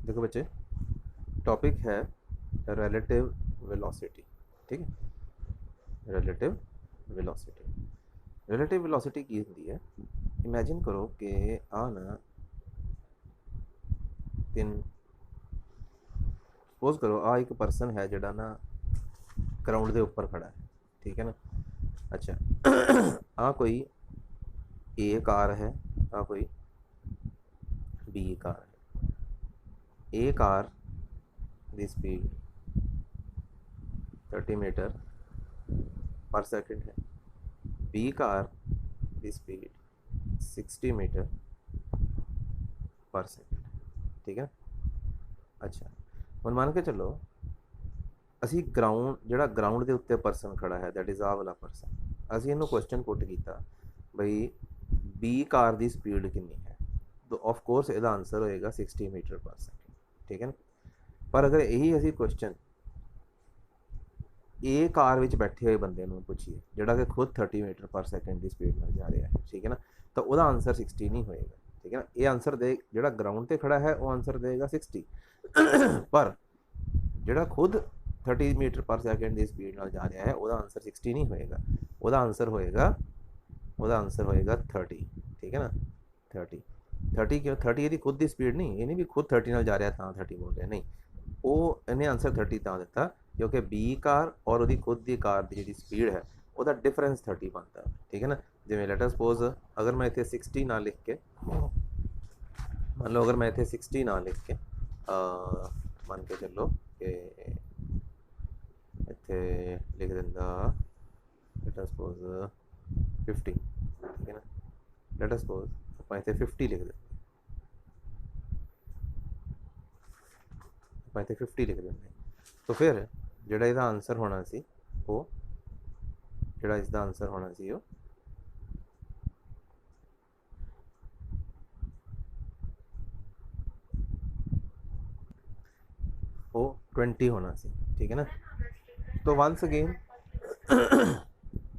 देखो बच्चे, टॉपिक है रिलेटिव वेलोसिटी। ठीक है, रिलेटिव वेलोसिटी। रिलेटिव वेलोसिटी की होंदी है, इमेजिन करो कि आ ना तीन सपोज करो आ एक परसन है जड़ा ना ग्राउंड के उपर खड़ा है। ठीक है ना। अच्छा आ कोई ए कार है, आ कोई बी कार है। ए कार की स्पीड 30 मीटर पर सेकंड है, बी कार की स्पीड 60 मीटर पर सेकंड। ठीक है। अच्छा हम मान के चलो असी ग्राउंड जड़ा ग्राउंड के उत्ते परसन खड़ा है, दैट इज़ आ वाला परसन, असी इनू क्वेश्चन पुट किया बई बी कार की स्पीड कितनी है, तो ऑफ कोर्स इसका आंसर होएगा 60 मीटर पर सेकंड। ठीक है ना। पर अगर यही असी क्वेश्चन ए कार में बैठे हुए बंदे पूछिए जोड़ा कि खुद 30 मीटर पर सेकंड की स्पीड में जा रहा है, ठीक है ना, तो वह आंसर 60 नहीं होएगा। ठीक है ना। ये आंसर दे जोड़ा ग्राउंड पर खड़ा है वो आंसर देगा 60 पर जोड़ा खुद 30 मीटर पर सेकंड की स्पीड में जा रहा है वह आंसर 60 नहीं होएगा, वह आंसर होएगा 30। ठीक है ना। 30 30 क्यों 30 ये खुद की स्पीड नहीं, ये नहीं भी खुद 30 नाल जा रहा था 30 बोल रहे नहीं, वो इन्हें आंसर 30 ਤਾਂ ਦਿੱਤਾ क्योंकि बी कार और वो खुद की कार की जी स्पीड है वह डिफरेंस 30 बनता है। ठीक है ना। जिमें लेटर सपोज अगर मैं इतने 60 ना लिख के मान लो, अगर मैं इतने 60 ना लिख के मान के चलो कि इतने लिख दिता लेटर सपोज 50। ठीक है ना। लेटर सपोज आप इतने 50 लिख दें, आप इतने 50 लिख दें, तो फिर जोड़ा इसका आंसर होना सी वो जोड़ा इसका आंसर होना सी वो 20 होना सी। ठीक है ना। तो once again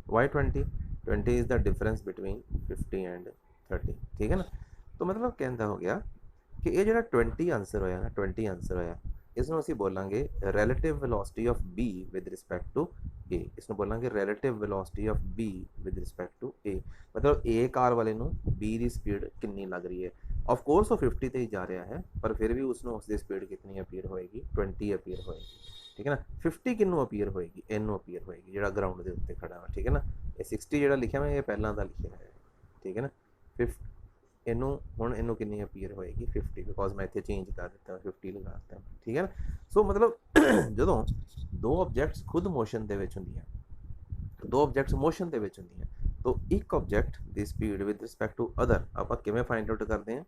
why 20 20 is the difference between 50 and 30। ठीक है ना। तो मतलब कहता हो गया कि ये जो 20 आंसर होया ना, 20 आंसर होया, इसमें असी बोलेंगे relative velocity of B with respect to A. इसमें बोलेंगे relative velocity of B with respect to A, मतलब ए कार वाले बी की स्पीड कितनी लग रही है। ऑफ कोर्स वो 50 ते ही जा रहा है पर फिर भी उसकी स्पीड कितनी अपीयर होएगी, 20 अपीयर होएगी। ठीक है ना। 50 किनू अपीयर होएगी, इनू अपीयर होएगी जो ग्राउंड के उत्ते खड़ा है। ठीक है ना। ये 60 जो लिखा मैं ये पहला का लिखा है। ठीक है ना। 50 इनू हूँ इनू कितनी अपीयर होएगी 50, बिकॉज मैं इतने चेंज कर दिता 50 लगा दिता। ठीक है ना। सो मतलब जो दो ऑबजैक्ट्स खुद मोशन के होंगे, दो ऑबजैक्ट्स मोशन के होंगे, तो एक ऑबजैक्ट की speed with respect to other आप किमें फाइंड आउट करते हैं,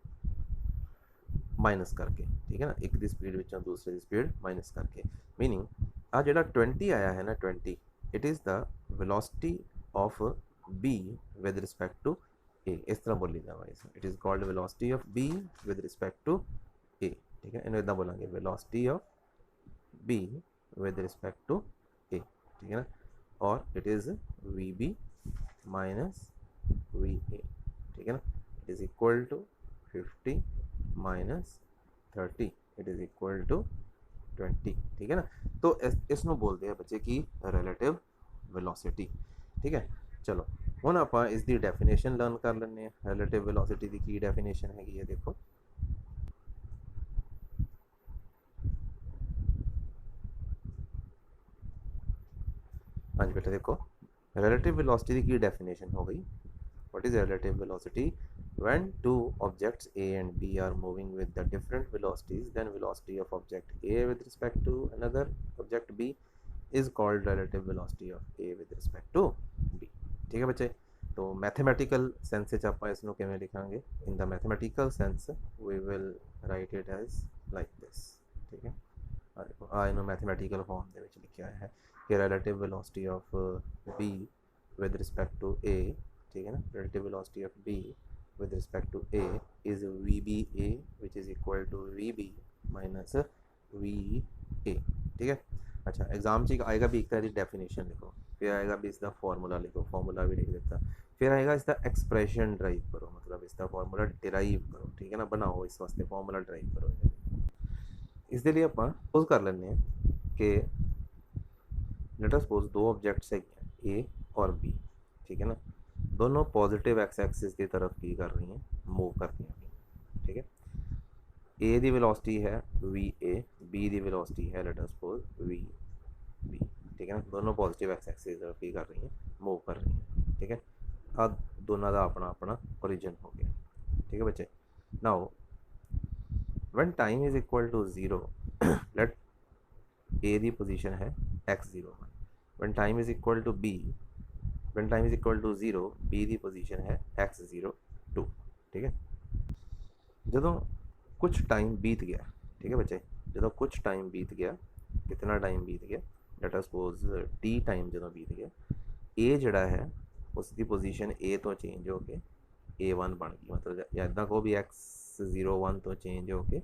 माइनस करके। ठीक है ना। एक की स्पीड विचों दूसरे की स्पीड माइनस करके, मीनिंग आ जो 20 आया है ना 20, it is the velocity of B with respect to A. इस तरह बोली जावा it is called velocity of B with respect to A. ठीक है। इन्हें इदा बोलेंगे velocity of B with respect to A. ठीक है ना। और it is V B minus V A. ठीक है ना। It is equal to 50 minus 30, it is equal to 20। ठीक है ना। तो इसनों बोलते हैं बच्चे की रिलेटिव वेलोसिटी। ठीक है। चलो हुण आपां इसकी डेफिनेशन लर्न कर लें। रिलेटिव वेलोसिटी की की डेफिनेशन हैगी है, देखो हाँ जी बेटा, देखो रिलेटिव वेलोसिटी की डेफिनेशन हो गई। What is relative velocity? When two objects A and B are moving with the different velocities, then velocity of object A with respect to another object B is called relative velocity of A with respect to B। ठीक है बच्चे। तो mathematical sense से आप इसनों किवें लिखांगे, in the mathematical sense we will write it as like this. ठीक है। इन्हों मैथमेटिकल फॉर्म ਦੇ ਵਿੱਚ ਲਿਖਿਆ ਹੈ कि relative velocity of B with respect to A। ठीक है ना। relative velocity of B with respect to A is VBA which is equal to VB minus VA। ठीक है। अच्छा एग्जाम से आएगा भी एक तरह की डेफिनेशन लिखो, फिर आएगा भी इसका फार्मूला लिखो, फार्मूला भी लिख देता, फिर आएगा इसका एक्सप्रेशन ड्राइव करो, मतलब इसका फार्मूला डिराइव करो। ठीक है ना। बनाओ इस वास्ते फार्मूला ड्राइव करो। इस दे लिए ਆਪਾਂ सपोज कर लेने कि लेट अस सपोज दो ऑब्जेक्ट्स है ए और बी, ठीक है ना, दोनों पॉजिटिव एक्स एक्सिस की तरफ की कर रही हैं, मूव कर रही हैं, ठीक है। ए दी वेलोसिटी है वी ए, बी दी वेलोसिटी है let us suppose V B, ठीक है ना, दोनों पॉजिटिव एक्स एक्सिस की तरफ की कर रही हैं, मूव कर रही हैं, ठीक है। अब दोनों का अपना अपना ओरिजिन हो गया, ठीक है बच्चे। Now when time is equal to 0 let A the position है x01, when time is equal to B, when time is equal to 0 B the position है x02, ठीक है। ਜਦੋਂ कुछ टाइम बीत गया, ठीक है बच्चे, ਜਦੋਂ कुछ टाइम बीत गया, कितना टाइम बीत गया, late us suppose T time ਜਦੋਂ बीत गया, ए ਜਿਹੜਾ ਹੈ उसकी पोजीशन ए तो चेंज हो के A1 बन गई, मतलब या इदा कहो भी x01 तो चेंज हो के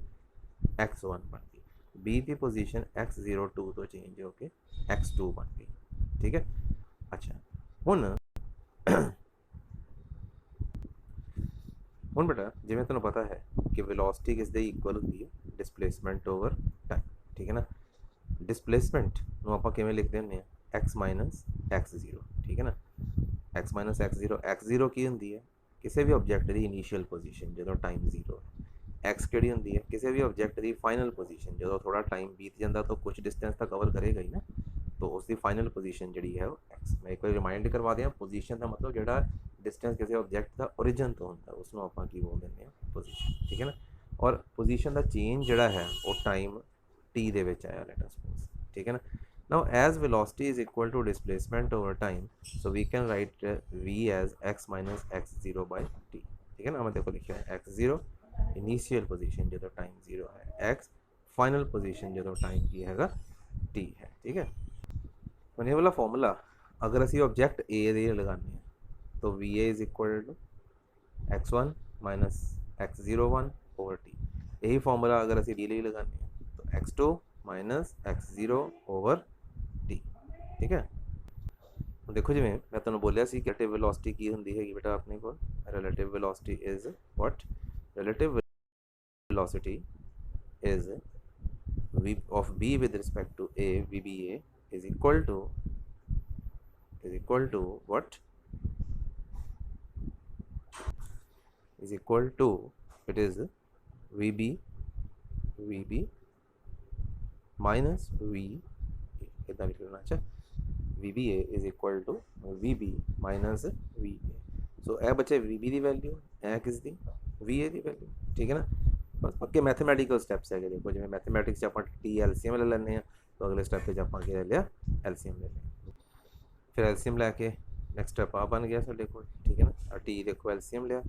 x1 बन गई, बी की पोजीशन x02 तो चेंज हो के x2 बन गई, ठीक है। अच्छा हुन ਹੁਣ बेटा जिवें तुहानूं पता है कि वेलोसिटी किस दे इक्वल होंदी है डिसप्लेसमेंट ओवर टाइम, ठीक है ना। डिसप्लेसमेंट ਨੂੰ ਆਪਾਂ ਕਿਵੇਂ ਲਿਖਦੇ ਹੁੰਦੇ ਆ x ਮਾਈਨਸ x0, ठीक है ना, x माइनस x0 की होंगी है किसी भी ऑब्जेक्ट की इनीशियल पोजीशन जो टाइम 0 है, x की होंगी है किसी भी ऑब्जेक्ट की फाइनल पोजीशन जो थोड़ा टाइम बीत जाता तो कुछ डिस्टेंस तो कवर करेगा ही ना, तो उसकी फाइनल पोजीशन जी है वो x। मैं एक बार रिमाइंड करवा दें, पोजीशन का मतलब जो डिस्टेंस किसी ऑब्जेक्ट का ओरिजिन तो होंगे उसमें आप बोल दें पोजीशन, ठीक है ना। और पोजीशन का चेंज जोड़ा है वो टाइम t दे विच आया लेट अस सपोज, ठीक है ना। Now as velocity is equal to displacement over time, so we can write v as x minus x0 by t, ठीक है ना। हमें देखो लिखा है x0 इनिशियल पोजीशन जो टाइम 0 है, x फाइनल पोजीशन जो टाइम की हैगा t है, ठीक है। ਹੁਣ ਇਹ वाला फॉर्मूला अगर ਅਸੀਂ ऑब्जेक्ट a ਦੇ लगाने हैं तो V A is equal to x1 minus x01 over T, यही फॉर्मूला अगर ਅਸੀਂ b ਲਈ लगाने हैं तो x2 minus x0 over T, ठीक है। देखो जिवें मैं तुहानूं बोलिया सी रिलेटिव वेलोसिटी की हुंदी हैगी बेटा अपने को, relative velocity is what, relative velocity is v of b with respect to a, vba is equal to what, is equal to, it is vb minus v, इतना लिख लेना। अच्छा vba is equal to vb minus va, सो ए बच्चे vb की value है किस दी va की value, ठीक है ना। बस पक्के मैथमेटिकल स्टैप्स है, देखो जिवें मैथमेटिक्स आप टी एलसीएम ले लेने तो अगले स्टैप आप ले लिया एलसीएम ले लिया, फिर एलसीएम लैके नैक्सट स्टैप आ बन गया साढ़े को, ठीक है ना। टी देखो एलसीएम लिया,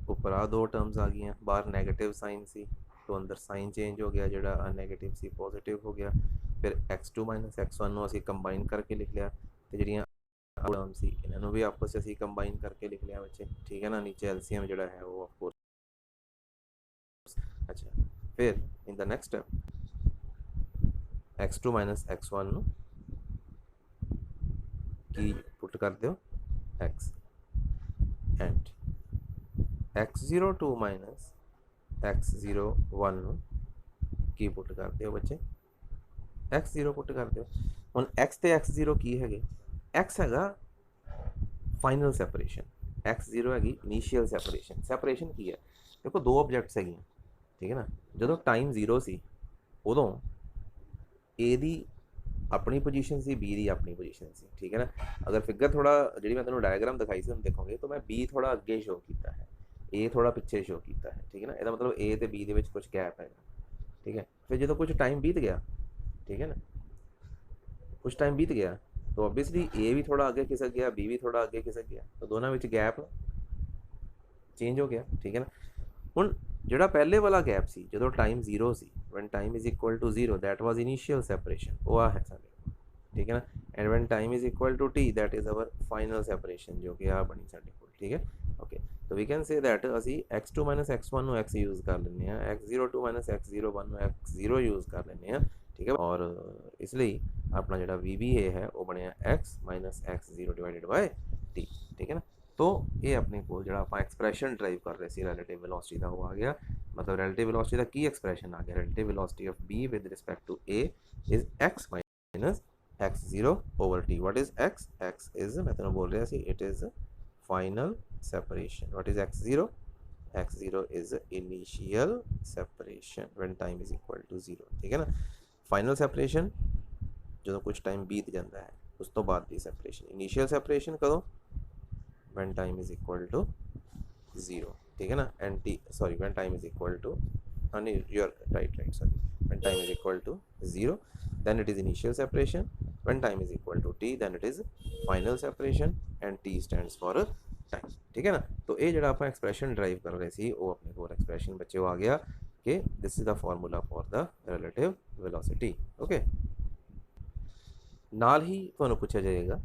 ऊपर आ दो टर्म्स आ गई, बाहर नैगेटिव साइन सी तो अंदर साइन चेंज हो गया, जो नैगेटिव सी पॉजिटिव हो गया, फिर x2 माइनस x1 असी कंबाइन करके लिख लिया, तो जी टर्म सी इन्होंने भी आपस असी कंबाइन करके लिख लिया बच्चे, ठीक है ना। नीचे एलसीएम जो है वो ऑफकोर्स। अच्छा फिर in the next step x2 minus x1 की पुट कर दो x and x02 minus x01 की पुट कर दो बच्चे, x0 पुट कर दो। हम x तो x0 की है, x है फाइनल सैपरेशन, x0 हैगी इनीशियल सैपरेशन। सैपरेशन की है देखो दो ऑब्जेक्ट्स है, ठीक है ना, जो टाइम 0 सी उदों ए दी अपनी पोजीशन सी, बी दी अपनी पोजीशन सी, ठीक है ना। अगर फिगर थोड़ा जी मैं तुहानूं डायग्राम दिखाई सी देखोगे तो मैं बी थोड़ा अगे शो किया है, ए थोड़ा पिछे शो किया है, ठीक है ना। यदा मतलब ए तो बी के कुछ गैप है, ठीक है। फिर जो कुछ टाइम बीत गया, ठीक है ना, कुछ टाइम बीत गया तो ऑब्वियसली ए भी थोड़ा आगे खिसक गया, बी भी थोड़ा आगे खिसक गया, तो दोनों में गैप चेंज हो गया, ठीक है ना। हुण जो पहले वाला गैप सी जो टाइम 0 सी, when time is equal to 0 that was initial separation, वो आ है साडे, ठीक है ना। And when time is equal to T that is our final separation जो कि आ बनी साडे कोल, ठीक है। ओके तो वी कैन से दैट असी x2 माइनस x1 ਨੂੰ x यूज़ कर लेने हैं, x02 माइनस x01 ਨੂੰ x0 यूज़ कर लेने हैं, ठीक है। और इसलिए अपना जो VBA है वो बनया x minus x0 divided by t, ठीक है ना। तो ये अपने को जो आप एक्सप्रैशन ड्राइव कर रहे थे रिलेटिव वेलोसिटी का वो आ गया, मतलब रिलेटिव वेलोसिटी का की एक्सप्रैशन आ गया, relative velocity of B with respect to A is X minus x0 over t. What is x? X is मैं तेन बोल रहा सी it is final separation. What is x0? x0 is initial separation when time is equal to 0. ठीक है ना, final separation जो कुछ time बीत जाता है उस तो बाद की सैपरेशन, इनिशियल सैपरेशन कदों when time is equal to 0. ठीक है ना, and t sorry when time is equal to you're right sorry, when time is equal to 0 then it is initial separation, when time is equal to t then it is final separation and t stands for time. ठीक है ना, तो ये जो आप expression drive कर रहे थे वो अपने को एक्सप्रैशन बच्चे आ गया कि this is the formula for the relative velocity. Okay, नाल ही तुहानू पूछा जाएगा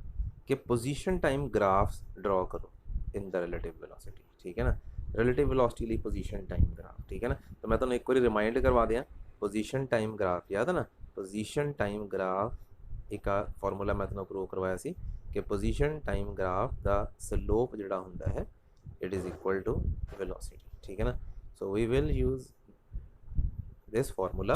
कि पोजीशन टाइम ग्राफ्स ड्रॉ करो इन द रिलेटिव वेलोसिटी। ठीक है ना, रिलेटिव वेलोसिटी लिए पोजीशन टाइम ग्राफ। ठीक है ना, तो मैं तुहानू एक बार रिमाइंड करवा दिया, पोजीशन टाइम ग्राफ याद है ना, पोजीशन टाइम ग्राफ एक फॉर्मूला मैं तुहानू प्रूव करवाया सी कि पोजीशन टाइम ग्राफ दा स्लोप जिहड़ा हुंदा है it is equal to velocity. ठीक है ना, so we will use this formula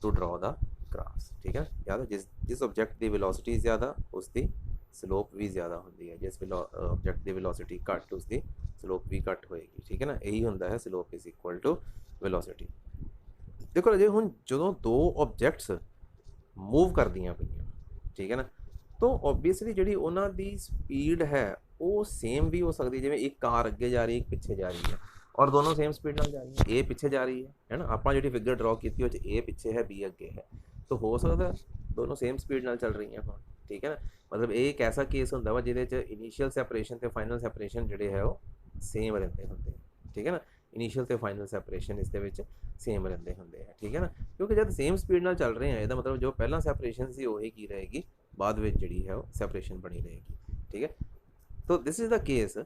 to draw the graphs. ठीक है, याद है जिस ऑब्जेक्ट की वेलोसिटी ज़्यादा उसकी स्लोप भी ज़्यादा होती है, जिस ऑब्जेक्ट की वेलोसिटी घट उसकी स्लोप भी घट होएगी। ठीक है ना, यही होंदा है slope is equal to velocity. देखो अजे हुण जो दो ऑब्जेक्ट्स मूव करदियां पईयां, ठीक है ना, तो ओबीअसली जी उन्होंने स्पीड है वो सेम भी हो सकती है, जिवें एक कार अगे जा रही है एक पिछे जा रही है और दोनों सेम स्पीड नाल जा रही है, ए पिछे जा रही है ना, आप जी फिगर ड्रॉ की ए पिछे है बी अगे है, तो हो सकता दोनों सेम स्पीड नाल चल रही हैं हाँ। ठीक है ना, मतलब ये एक ऐसा केस होंदा वा जिहदे इनिशियल सैपरेशन ते फाइनल सैपरेशन जिहड़े है वो सेम रहते होंगे। ठीक है ना, इनिशियल ते फाइनल सैपरेशन इस सेम रहते होंगे हैं। ठीक है ना, क्योंकि जब सेम स्पीड नाल चल रहे हैं इसका मतलब जो पहला सैपरेशन सी वही की रहेगी, बाद में जी है वो सैपरेशन बनी रहेगी। ठीक है, तो this is the case.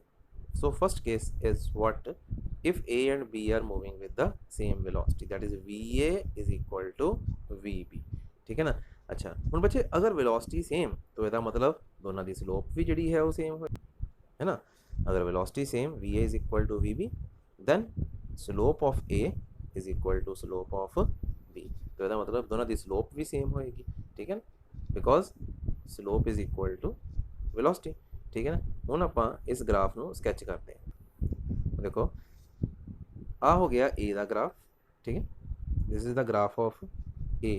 So first case is what, if A and B are moving with the same velocity that is V A is equal to V B. ठीक है ना, अच्छा हुण बच्चे अगर वेलोसिटी सेम तो इसका मतलब दोनों की स्लोप भी जी है वो सेम हो, है ना, अगर velocity same V A is equal to V B then slope of A is equal to slope of B, तो इसका मतलब दोनों की स्लोप भी सेम होएगी। ठीक है ना, because slope is equal to velocity. ठीक है ना, हुण आपां इस ग्राफ को स्कैच करते हैं। देखो आ हो गया ए का ग्राफ। ठीक है, this is the graph of A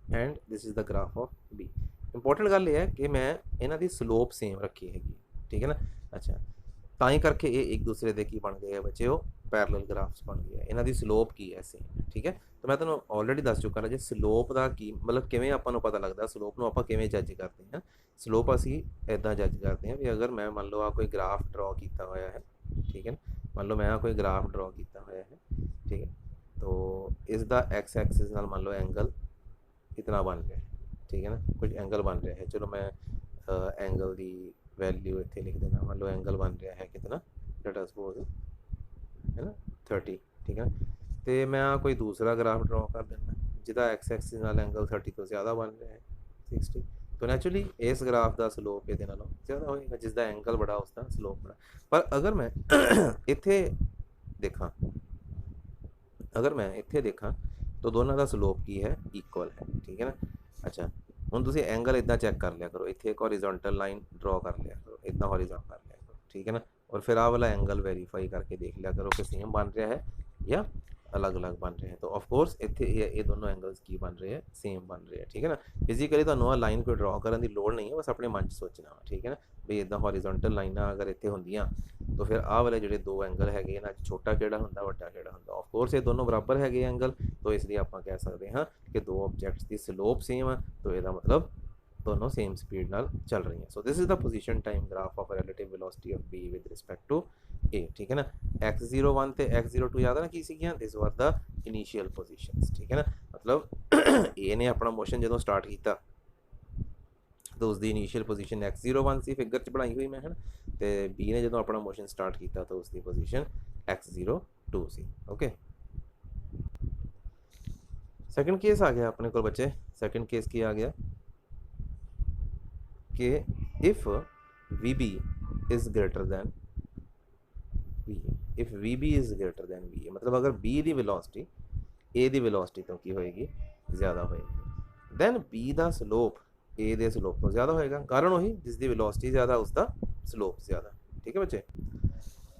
and this is the graph of B. Important गल यह है कि मैं इन्हां दी स्लोप सेम रखी हैगी। ठीक है ना, अच्छा ताई करके ये एक दूसरे के की बन गए हैं बच्चे, वो पैरलल ग्राफ्स बन गए हैं, इन्हां दी स्लोप की है सेम। ठीक है, तो मैं तुहानूं ऑलरेडी दस चुका ना जी स्लोप का की मतलब किवें आपां नूं पता लगदा, स्लोप नूं आपां किवें जज करते हैं। स्लोप असीं इदां जज करते हैं भी अगर मैं मान लो आ कोई ग्राफ ड्रॉ किया होया है, ठीक है, मान लो मैं कोई ग्राफ ड्रॉ किया होया है, ठीक है, तो इसका एक्स एक्सिस नाल मान लो एंगल इतना बन रहा है। ठीक है ना, कुछ एंगल बन रहा है, चलो मैं एंगल की वैल्यू इतने लिख देना, मान लो एंगल बन रहा है कितना, लेट अस सपोज है ना 30। ठीक है, तो मैं कोई दूसरा ग्राफ ड्रॉ कर देना जिसका एक्स एक्सिस नाल एंगल 30 तो ज़्यादा बन रहा है 60, तो नैचुरली इस ग्राफ का स्लोप ये ज़्यादा होएगा, जिसका एंगल बड़ा उसका स्लोप बड़ा। पर अगर मैं इत्थे देखा, अगर मैं इत्थे देखा तो दोनों का स्लोप की है इक्वल है। ठीक है ना, अच्छा हुण तुसीं एंगल इदा चैक कर लिया करो, इत्थे एक हॉरिजॉन्टल लाइन ड्रॉ कर लिया करो, इदा हॉरिजॉन्टल कर लिया करो। ठीक है ना, और फिर आ वाला एंगल वेरीफाई करके देख लिया करो कि सेम बन रहा है या अलग अलग बन रहे हैं। तो ऑफकोर्स इतने ये दोनों एंगल्स की बन रहे हैं, सेम बन रहे हैं। ठीक है ना, फिजिकली तो लाइन कोई ड्रॉ करने की लड़ नहीं है, बस अपने मन सोचना वा। ठीक है ना, भी इदा हॉरिजॉन्टल लाइना अगर इतने होंदियां तो फिर आ वाले जो दो एंगल है इन्हां छोटा किहड़ा हुंदा वड्डा किहड़ा हुंदा, ऑफकोर्स ये दोनों बराबर है एंगल, तो इसलिए आप कह सकते हैं कि दो ऑब्जेक्ट्स की स्लोप सेम है, तो यदा मतलब दोनों सेम स्पीड नाल चल रही हैं। So this is the position time graph of relative velocity of B with respect to A. ठीक है ना, x01 ते x02 याद है ना की सीगियां, this were the initial positions. ठीक है ना, मतलब ए ने अपना मोशन जो स्टार्ट किया तो उसकी इनिशियल पोजीशन x01 सी, फिगर च बनाई हुई मैं है ना, तो बी ने जो अपना मोशन स्टार्ट किया तो उसकी पोजीशन x02 सी। ओके, सैकेंड केस आ गया अपने को बच्चे, सैकेंड केस की आ गया कि if V B is greater than VA if VB is greater than VA, मतलब अगर B ਦੀ ਵੈਲੋਸਿਟੀ A ਦੀ ਵੈਲੋਸਿਟੀ ਤੋਂ ਕੀ ਹੋਏਗੀ, ਜ਼ਿਆਦਾ ਹੋਏਗੀ, ਦੈਨ B ਦਾ ਸਲੋਪ A ਦੇ ਸਲੋਪ ਤੋਂ ਜ਼ਿਆਦਾ ਹੋਏਗਾ। ਕਾਰਨ ਉਹੀ, ਜਿਸ ਦੀ ਵੈਲੋਸਿਟੀ ਜ਼ਿਆਦਾ ਉਸ ਦਾ ਸਲੋਪ ਜ਼ਿਆਦਾ। ਠੀਕ ਹੈ ਬੱਚੇ,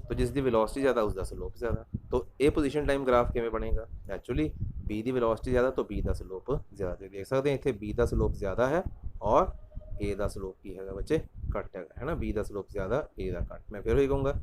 तो जिस दी वेलोसिटी ज़्यादा उसका स्लोप ज़्यादा। तो ए पोजीशन टाइम ग्राफ किमें बनेगा, एक्चुअली बी दी वेलोसिटी ज़्यादा तो बी का स्लोप ज़्यादा। देख सकते हैं इतने बी का स्लोप ज़्यादा है और ए का स्लोप की है बच्चे घट है ना, बी का स्लोप ज़्यादा ए का घट। मैं फिर वही कहूँगा,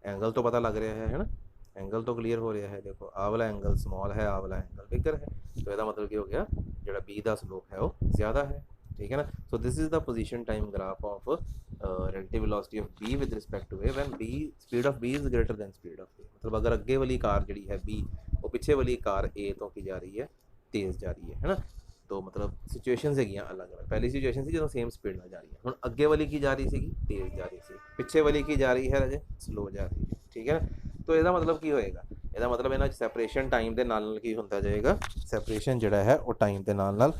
एंगल तो पता लग रहा है ना, एंगल तो क्लीयर हो रहा है। देखो आ वाला एंगल स्मॉल है, आ वाला एंगल बिगर है, तो यदा मतलब क्या हो गया, जो बी का स्लोप है वो ज़्यादा है। ठीक है ना। सो this is the position time graph of relative velocity of B with respect to A when B speed of B is greater than speed of A। मतलब अगर अगे वाली कार जी है B, वो पिछे वाली कार A तो की जा रही है, तेज़ जा रही है ना। तो मतलब सिचुएशन है अलग अलग। पहली सिचुएशन थी जो सेम स्पीड में जा रही है, हम अगे वाली की जा रही सी तेज़ जा रही सी, पिछे वाली की जा रही है अजे स्लो जा रही है। ठीक है ना। तो यदा मतलब की होएगा, ਇਹਦਾ मतलब ਇਹਨਾਂ ਸੈਪਰੇਸ਼ਨ ਟਾਈਮ ਦੇ ਨਾਲ ਨਾਲ ਕੀ ਹੁੰਦਾ ਜਾਏਗਾ, ਸੈਪਰੇਸ਼ਨ ਜਿਹੜਾ ਹੈ ਉਹ ਟਾਈਮ ਦੇ ਨਾਲ ਨਾਲ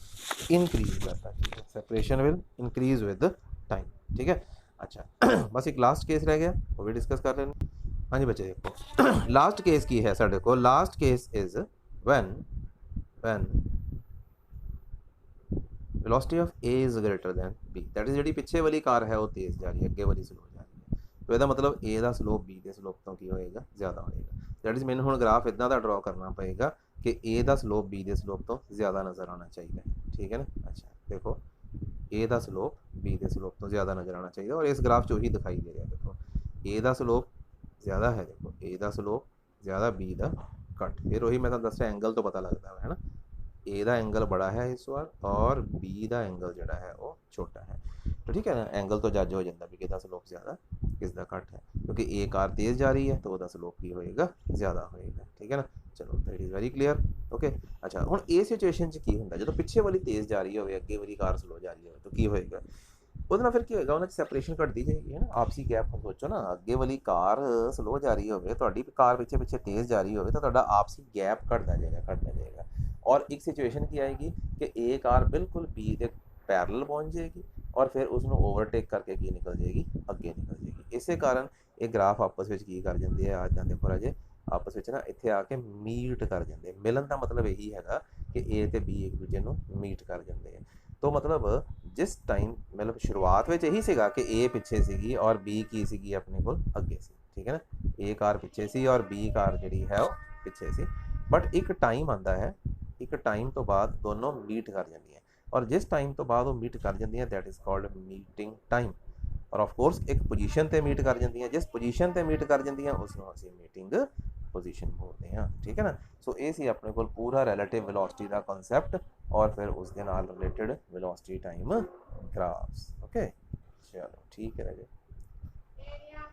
ਇਨਕਰੀਜ਼ ਕਰਦਾ ਹੈ। Separation will increase with time. ठीक है। अच्छा बस एक लास्ट केस रह गया, वो भी डिस्कस कर लेना। हाँ जी बच्चे देखो लास्ट केस की है साढ़े को, last case is when velocity of A is greater than B, that is जी पिछे वाली कार है वो तेज़ जा रही है, अगे वाली स्लो जा रही है। तो यदा मतलब ए का स्लोप बी के स्लोप तो की होएगा, ज़्यादा होएगा। दैट इज मैंने हुण ग्राफ इदा का ड्रॉ करना पएगा कि ए का स्लोप बी के स्लोप तो ज़्यादा नज़र आना चाहिए। ठीक है ना। अच्छा देखो ए का स्लोप बी के स्लोप तो ज़्यादा नज़र आना चाहिए, और इस ग्राफ चो ही दिखाई दे रहा है। देखो ए का स्लोप ज़्यादा है, देखो ए का स्लोप ज़्यादा बी का घट। फिर वही मैं तुहानूं दस रहा एंगल तो पता लगता है ना, ए का एंगल बड़ा है इस बार और बी का एंगल जोड़ा है वो छोटा है। तो ठीक है ना, एंगल तो जज हो जाता भी किसका स्लोप ज़्यादा किसका घट है, क्योंकि ए कार तेज़ जा रही है तो वह स्लोप भी होएगा ज़्यादा होएगा। ठीक है ना। चलो that is very clear. Okay. अच्छा हुण ये सिचुएशन च की हुंदा, जो पिछे वाली तेज़ जा रही होवे, अगे वाली कार स्लो जा रही हो, तो की होएगा, ਉਹਦੇ ਨਾਲ ਫਿਰ ਕੀ ਹੋਏਗਾ, ਉਹਨਾਂ 'ਚ ਸੈਪਰੇਸ਼ਨ ਘਟਦੀ ਜਾਏਗੀ है ना। आपसी गैप ਹੁਣ सोचो ना, ਅੱਗੇ ਵਾਲੀ ਕਾਰ स्लो जा रही ਹੋਵੇ, ਤੁਹਾਡੀ ਕਾਰ ਪਿੱਛੇ ਪਿੱਛੇ तेज़ जा रही ਹੋਵੇ, ਤਾਂ ਤੁਹਾਡਾ आपसी गैप ਘਟਦਾ ਜਾਏਗਾ। और एक सिचुएशन की आएगी कि ए कार बिल्कुल बी के पैरल पहुँच जाएगी और फिर उसको ओवरटेक करके की निकल जाएगी, अगे निकल जाएगी। इस कारण ये ग्राफ आपस में की कर जाते हैं, आज देखो राजे आपस में ना इतने आके मीट कर जाते। मिलन का मतलब यही है कि ए तो बी एक दूजे को मीट कर जाते हैं। तो मतलब जिस टाइम मतलब शुरुआत में यही सीगा कि ए पिछे सी और बी की सी अपने को अगे सी। ठीक है ना। ए कार पिछे सी और बी कार जी है वो पिछे सी, बट एक टाइम आता है, एक टाइम तो बाद दोनों मीट कर जाती हैं, और जिस टाइम तो बाद वो मीट कर जाती हैं that is called meeting time. और ऑफ कोर्स एक पोजीशन ते मीट कर जाती हैं, जिस पोजीशन ते मीट कर जाती हैं उसको असीं मीटिंग पोजीशन बोलते हैं। ठीक है ना। सो ये सी अपने को पूरा रिलेटिव वेलोसिटी का कॉन्सैप्ट और फिर उसके नाल related velocity time graphs. Okay चलो ठीक है जी।